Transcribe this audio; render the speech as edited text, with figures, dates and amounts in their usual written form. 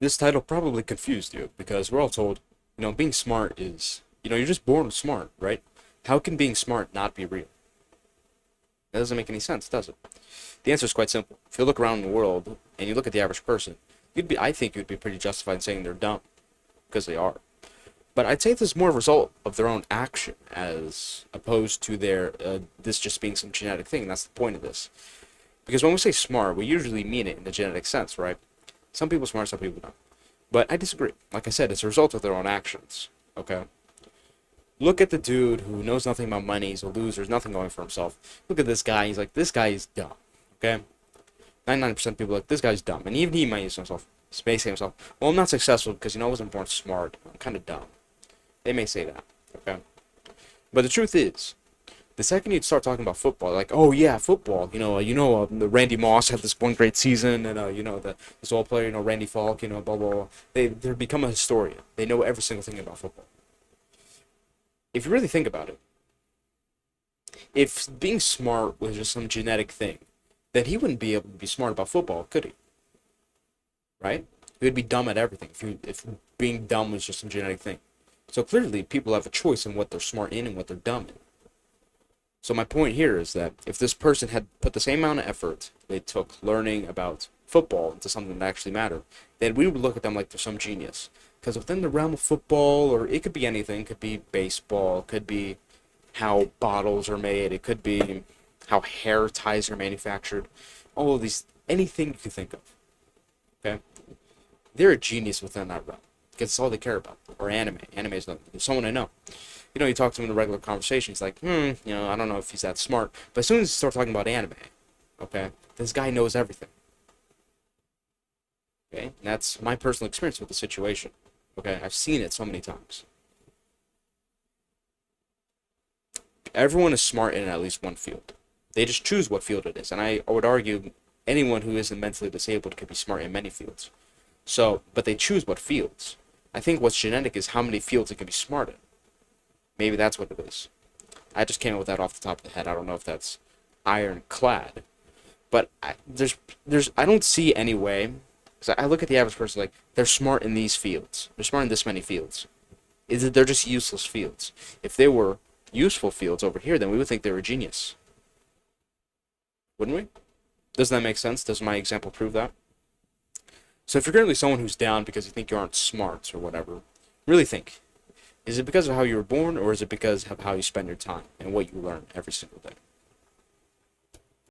This title probably confused you because we're all told, being smart is, you're just born smart, right? How can being smart not be real? That doesn't make any sense, does it? The answer is quite simple. If you look around the world and you look at the average person, I think you'd be pretty justified in saying they're dumb, because they are. But I'd say this is more a result of their own action as opposed to this just being some genetic thing. That's the point of this. Because when we say smart, we usually mean it in the genetic sense, right? Some people are smart, some people don't. But I disagree. Like I said, it's a result of their own actions. Okay? Look at the dude who knows nothing about money, he's a loser, there's nothing going for himself. Look at this guy, he's like, this guy is dumb. Okay? 99% of people are like, this guy's dumb. And even he might use himself, may say himself, well, I'm not successful because, I wasn't born smart. I'm kind of dumb. They may say that. Okay? But the truth is, the second you start talking about football, like, oh yeah, football, the Randy Moss had this one great season, and this old player, Randy Falk, blah blah blah. They become a historian. They know every single thing about football. If you really think about it, if being smart was just some genetic thing, then he wouldn't be able to be smart about football, could he? Right? He would be dumb at everything if being dumb was just some genetic thing. So clearly, people have a choice in what they're smart in and what they're dumb in. So my point here is that if this person had put the same amount of effort they took learning about football into something that actually mattered, then we would look at them like they're some genius. Because within the realm of football, or it could be anything, it could be baseball, it could be how bottles are made, it could be how hair ties are manufactured, all of these, anything you could think of. Okay? They're a genius within that realm. Because it's all they care about. Or anime. Anime is someone I know. You talk to him in a regular conversation, he's like, I don't know if he's that smart. But as soon as you start talking about anime, okay, this guy knows everything. Okay? And that's my personal experience with the situation. Okay? I've seen it so many times. Everyone is smart in at least one field. They just choose what field it is. And I would argue anyone who isn't mentally disabled could be smart in many fields. So, but they choose what fields. I think what's genetic is how many fields it can be smart in. Maybe that's what it is. I just came up with that off the top of the head. I don't know if that's ironclad, but I don't see any way. Because I look at the average person like they're smart in these fields. They're smart in this many fields. They're just useless fields. If they were useful fields over here, then we would think they were a genius, wouldn't we? Doesn't that make sense? Does my example prove that? So if you're currently someone who's down because you think you aren't smart or whatever, really think. Is it because of how you were born, or is it because of how you spend your time and what you learn every single day?